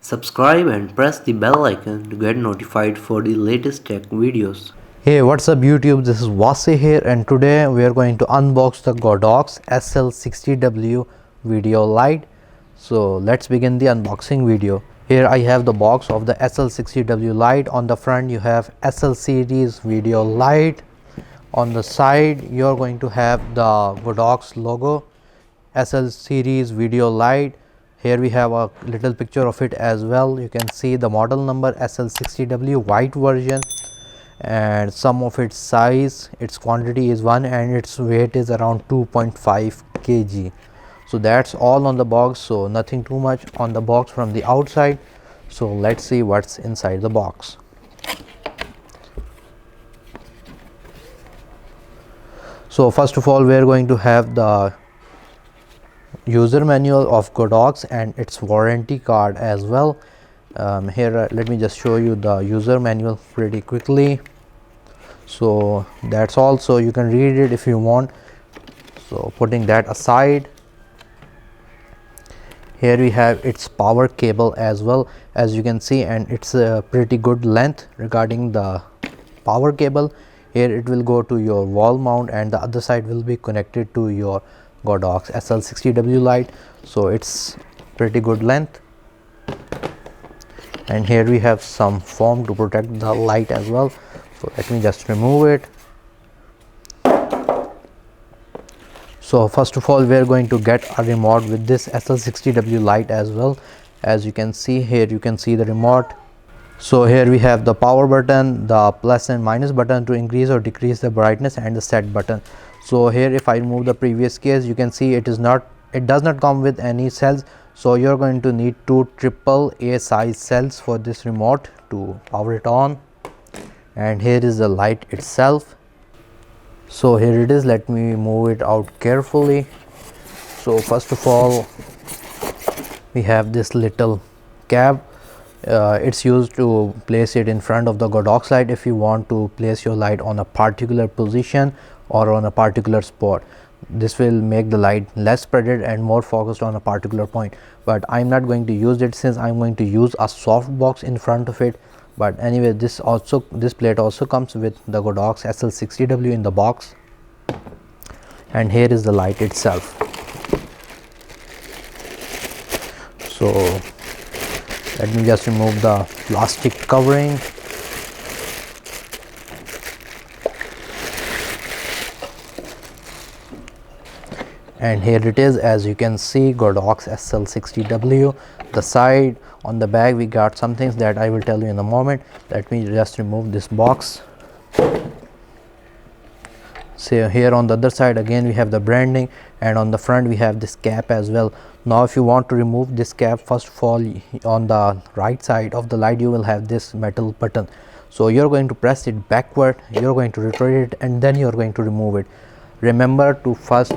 Subscribe and press the bell icon to get notified for the latest tech videos. Hey, what's up YouTube? This is Wasay here, and today we are going to unbox the Godox SL-60W video light. So let's begin the unboxing video. Here I have the box of the SL-60W light. On the front you have SL series video light. On the side you're going to have the Godox logo, SL series video light. Here we have a little picture of it as well. You can see the model number SL-60W white version and some of its size. Its quantity is 1 and its weight is around 2.5 kg. So that's all on the box, so nothing too much on the box from the outside. So let's see what's inside the box. So first of all we are going to have the user manual of Godox and its warranty card as well. Here let me just show you the user manual pretty quickly. So that's all, so you can read it if you want. So putting that aside, here we have its power cable as well, as you can see, and it's a pretty good length regarding the power cable. Here it will go to your wall mount and the other side will be connected to your Godox SL-60W light, so it's pretty good length. And here we have some foam to protect the light as well, so let me just remove it. So first of all we are going to get a remote with this SL-60W light as well. As you can see here, you can see the remote. So here we have the power button, the plus and minus button to increase or decrease the brightness, and the set button. So here if I remove the previous case, you can see it does not come with any cells, so you're going to need two AAA size cells for this remote to power it on. And here is the light itself. So here it is, let me move it out carefully. So first of all we have this little cap. It's used to place it in front of the Godox light if you want to place your light on a particular position or on a particular spot. This will make the light less spreaded and more focused on a particular point, but I'm not going to use it since I'm going to use a softbox in front of it. But anyway, this plate also comes with the Godox SL-60W in the box. And here is the light itself. So let me just remove the plastic covering. And here it is, as you can see, Godox SL-60W. The side, on the back we got some things that I will tell you in a moment. Let me just remove this box. So here on the other side again we have the branding, and on the front we have this cap as well. Now if you want to remove this cap, first of all on the right side of the light you will have this metal button. So you're going to press it backward, you're going to rotate it, and then you're going to remove it. Remember to first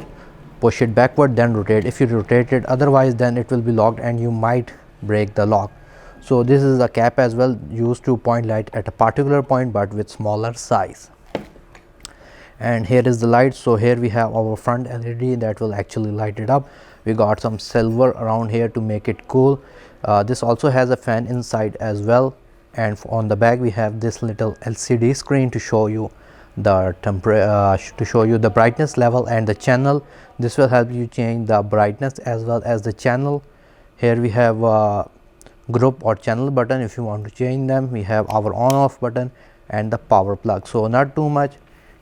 push it backward, then rotate. If you rotate it, otherwise then it will be locked and you might break the lock. So this is a cap as well, used to point light at a particular point but with smaller size. And here is the light. So here we have our front LED that will actually light it up. We got some silver around here to make it cool. This also has a fan inside as well, and on the back we have this little LCD screen to show you the the brightness level and the channel. This will help you change the brightness as well as the channel. Here we have a group or channel button if you want to change them. We have our on off button and the power plug, so not too much.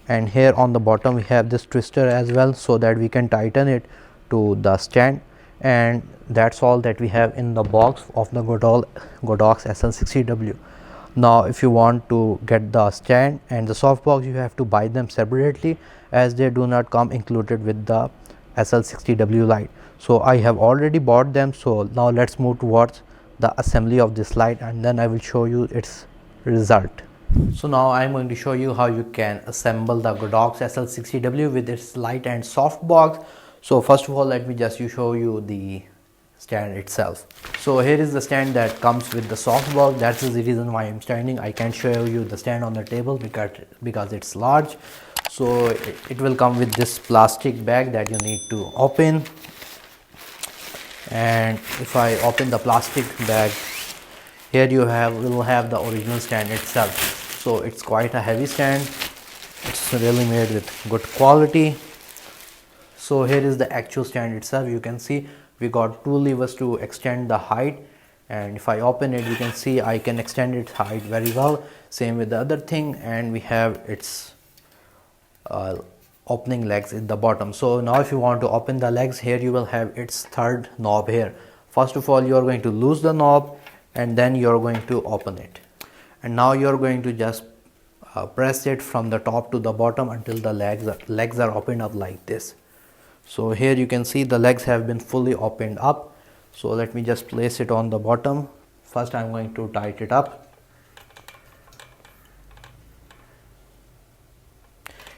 And here on the bottom we have this twister as well, so that we can tighten it to the stand. And that's all that we have in the box of the Godox SL-60W. Now if you want to get the stand and the softbox, you have to buy them separately, as they do not come included with the SL-60W light. So I have already bought them. So now let's move towards the assembly of this light, and then I will show you its result. So now I'm going to show you how you can assemble the Godox SL-60W with its light and softbox. So first of all let me just show you the stand itself. So here is the stand that comes with the softbox. That's the reason why I'm standing. I can't show you the stand on the table because it's large. So it will come with this plastic bag that you need to open. And if I open the plastic bag, Here you will have the original stand itself. So it's quite a heavy stand. It's really made with good quality. So here is the actual stand itself. You can see we got two levers to extend the height, and if I open it, you can see I can extend its height very well. Same with the other thing, and we have its opening legs at the bottom. So now if you want to open the legs, here you will have its third knob here. First of all, you are going to loose the knob, and then you are going to open it, and now you are going to just press it from the top to the bottom until the legs are opened up like this. So here you can see the legs have been fully opened up. So let me just place it on the bottom. First I'm going to tighten it up,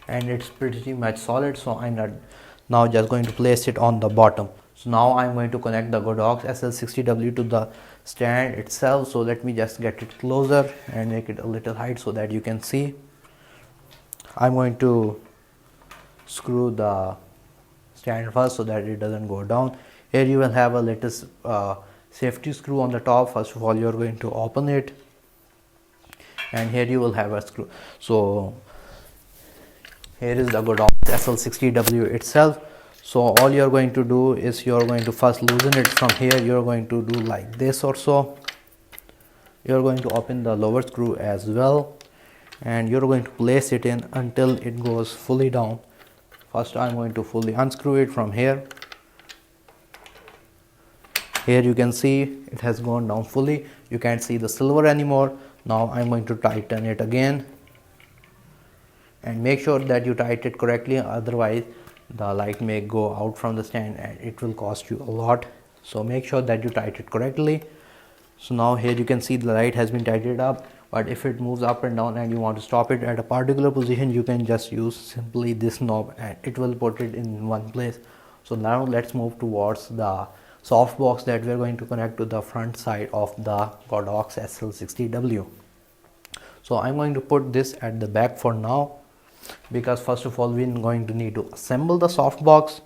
and it's pretty much solid, so I'm not now just going to place it on the bottom. So now I'm going to connect the Godox SL-60W to the stand itself. So let me just get it closer and make it a little height so that you can see. I'm going to screw the stand first so that it doesn't go down. Here you will have a little safety screw on the top. First of all, you're going to open it, and here you will have a screw. So here is the Godox SL-60W itself. So all you're going to do is you're going to first loosen it from here. You're going to do like this or so. You're going to open the lower screw as well, and you're going to place it in until it goes fully down. First I'm going to fully unscrew it from here. Here you can see it has gone down fully. You can't see the silver anymore. Now I'm going to tighten it again, and make sure that you tighten it correctly, otherwise the light may go out from the stand and it will cost you a lot. So make sure that you tighten it correctly. So now here you can see the light has been tightened up, but if it moves up and down and you want to stop it at a particular position, you can just use simply this knob and it will put it in one place. So now let's move towards the softbox that we are going to connect to the front side of the Godox SL-60W. So I'm going to put this at the back for now, because first of all we're going to need to assemble the softbox.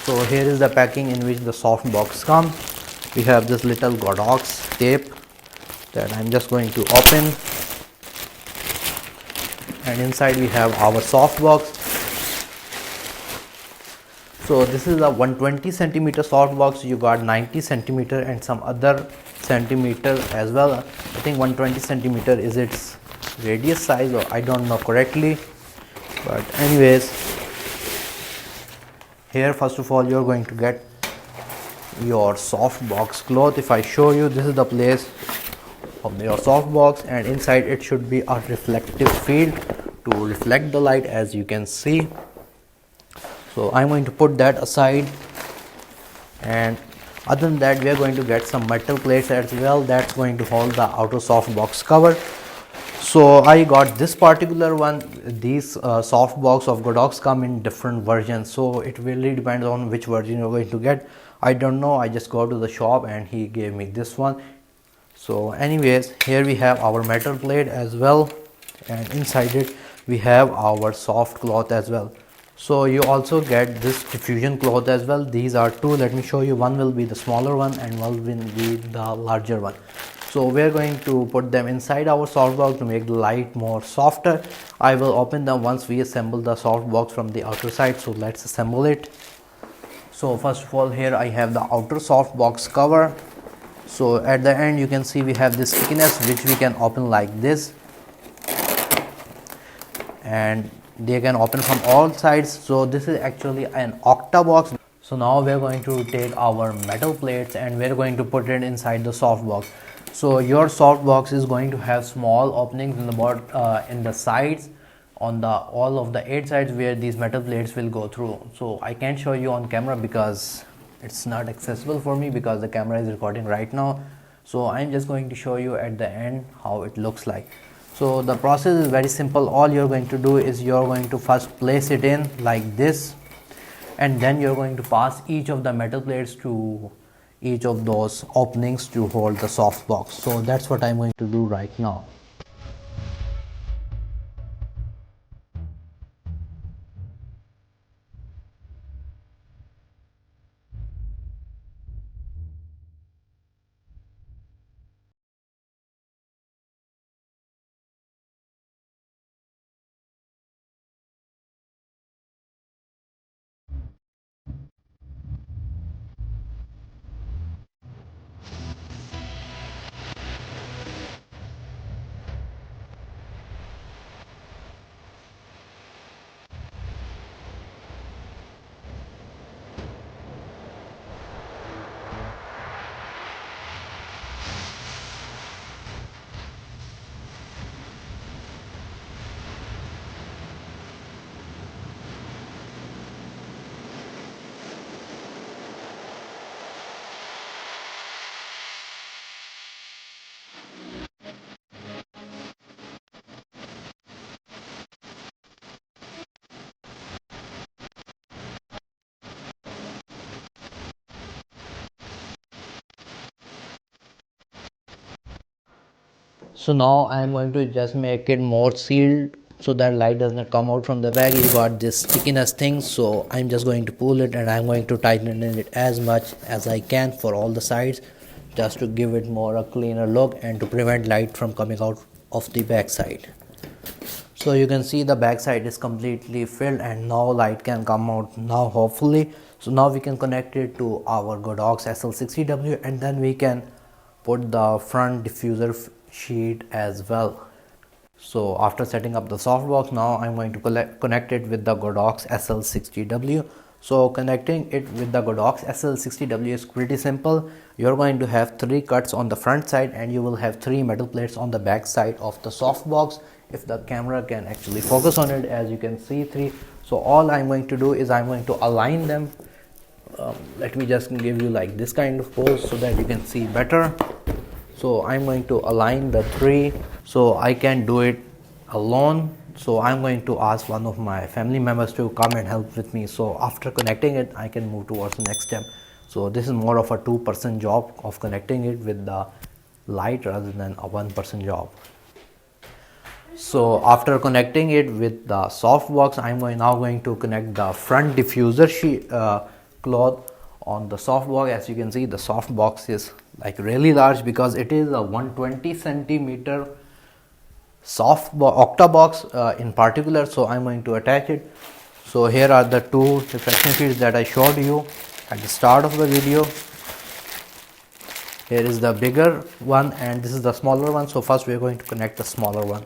So here is the packing in which the softbox comes. We have this little Godox tape that I'm just going to open, and inside we have our softbox. So this is a 120 centimeter softbox. You got 90 centimeter and some other centimeter as well. I think 120 centimeter is its radius size, or I don't know correctly, but anyways, here first of all you're going to get your softbox cloth. If I show you, this is the place of your softbox, and inside it should be a reflective field to reflect the light, as you can see. So I'm going to put that aside, and other than that we are going to get some metal plates as well that's going to hold the outer softbox cover. So I got this particular one. These softbox of Godox come in different versions, so it really depends on which version you're going to get. I don't know, I just go to the shop and he gave me this one. So anyways, here we have our metal plate as well, and inside it we have our soft cloth as well. So you also get this diffusion cloth as well. These are two. Let me show you. One will be the smaller one and one will be the larger one. So we are going to put them inside our softbox to make the light more softer. I will open them once we assemble the softbox from the outer side. So let's assemble it. So first of all, here I have the outer softbox cover. So at the end you can see we have this thickness which we can open like this, and they can open from all sides. So this is actually an octa box. So now we are going to take our metal plates and we are going to put it inside the softbox. So your softbox is going to have small openings in the sides, on the all of the 8 sides where these metal plates will go through. So I can't show you on camera because it's not accessible for me, because the camera is recording right now. So I'm just going to show you at the end how it looks like. So the process is very simple. All you're going to do is you're going to first place it in like this, and then you're going to pass each of the metal plates to each of those openings to hold the softbox. So that's what I'm going to do right now. So now I'm going to just make it more sealed so that light does not come out from the bag. You got this stickiness thing, so I'm just going to pull it and I'm going to tighten it as much as I can for all the sides, just to give it more a cleaner look and to prevent light from coming out of the back side. So you can see the back side is completely filled and now light can come out now, hopefully. So now we can connect it to our Godox SL-60W and then we can put the front diffuser sheet as well. So after setting up the softbox, now I'm going to connect it with the Godox SL-60W. So connecting it with the Godox SL-60W is pretty simple. You're going to have 3 cuts on the front side and you will have 3 metal plates on the back side of the softbox. If the camera can actually focus on it, as you can see 3. So all I'm going to do is I'm going to align them. Let me just give you like this kind of pose so that you can see better. So I'm going to align the 3, so I can do it alone. So I'm going to ask one of my family members to come and help with me. So after connecting it, I can move towards the next step. So this is more of a 2-person job of connecting it with the light rather than a 1-person job. So after connecting it with the softbox, I'm now going to connect the front diffuser cloth on the softbox. As you can see, the softbox is like really large because it is a 120 centimeter octabox in particular. So I'm going to attach it. So here are the 2 reflection sheets that I showed you at the start of the video. Here is the bigger one and this is the smaller one. So first we are going to connect the smaller one.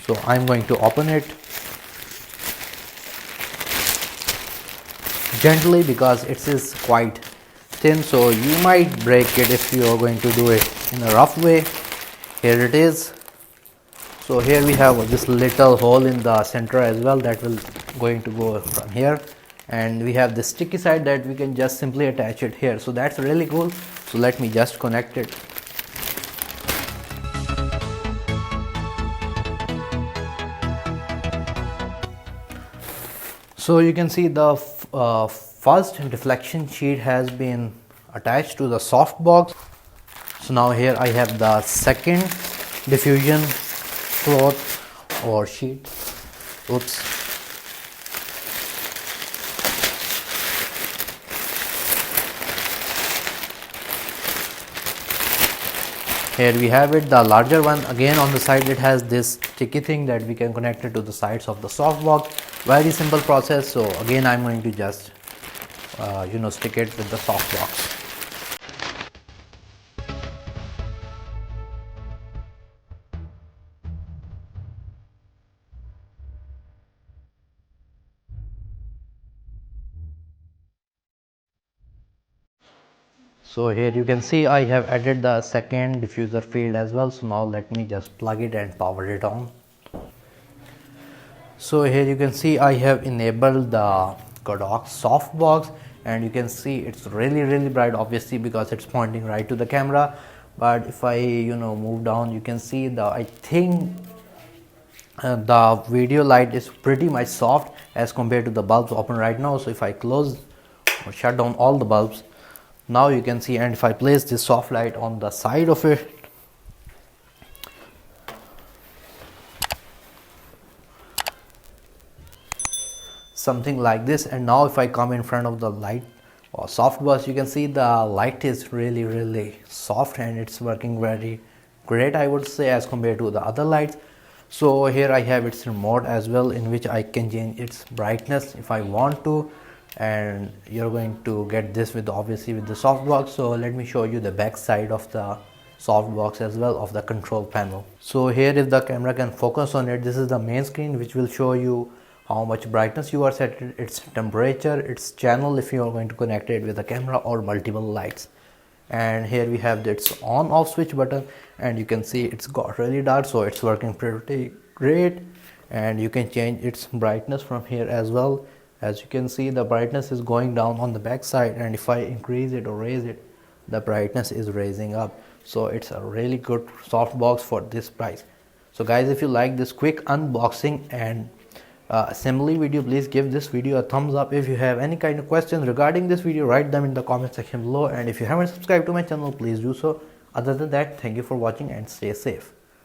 So I'm going to open it gently because it is quite thin, so you might break it if you are going to do it in a rough way. Here it is. So here we have this little hole in the center as well that will going to go from here, and we have the sticky side that we can just simply attach it here. So that's really cool. So let me just connect it. So you can see the first deflection sheet has been attached to the softbox. So now here I have the second diffusion cloth or sheet. Oops. Here we have it, the larger one. Again on the side it has this sticky thing that we can connect it to the sides of the softbox. Very simple process. So again I'm going to just stick it with the softbox. So here you can see I have added the second diffuser field as well. So now let me just plug it and power it on. So here you can see I have enabled the Godox softbox, and you can see it's really bright, obviously because it's pointing right to the camera. But if I move down, you can see I think the video light is pretty much soft as compared to the bulbs open right now. So if I close or shut down all the bulbs, now you can see, and if I place this soft light on the side of it, something like this, and now if I come in front of the light or softbox, you can see the light is really soft and it's working very great, I would say, as compared to the other lights. So here I have its remote as well, in which I can change its brightness if I want to, and you're going to get this obviously with the softbox. So let me show you the back side of the softbox as well, of the control panel. So here, if the camera can focus on it, this is the main screen which will show you how much brightness you are set, its temperature, its channel if you are going to connect it with a camera or multiple lights. And here we have its on off switch button, and you can see it's got really dark, so it's working pretty great. And you can change its brightness from here as well. As you can see, the brightness is going down on the back side, and if I increase it or raise it, the brightness is raising up. So it's a really good softbox for this price. So guys, if you like this quick unboxing and assembly video, please give this video a thumbs up. If you have any kind of questions regarding this video, write them in the comment section below, and if you haven't subscribed to my channel, please do so. Other than that, thank you for watching and stay safe.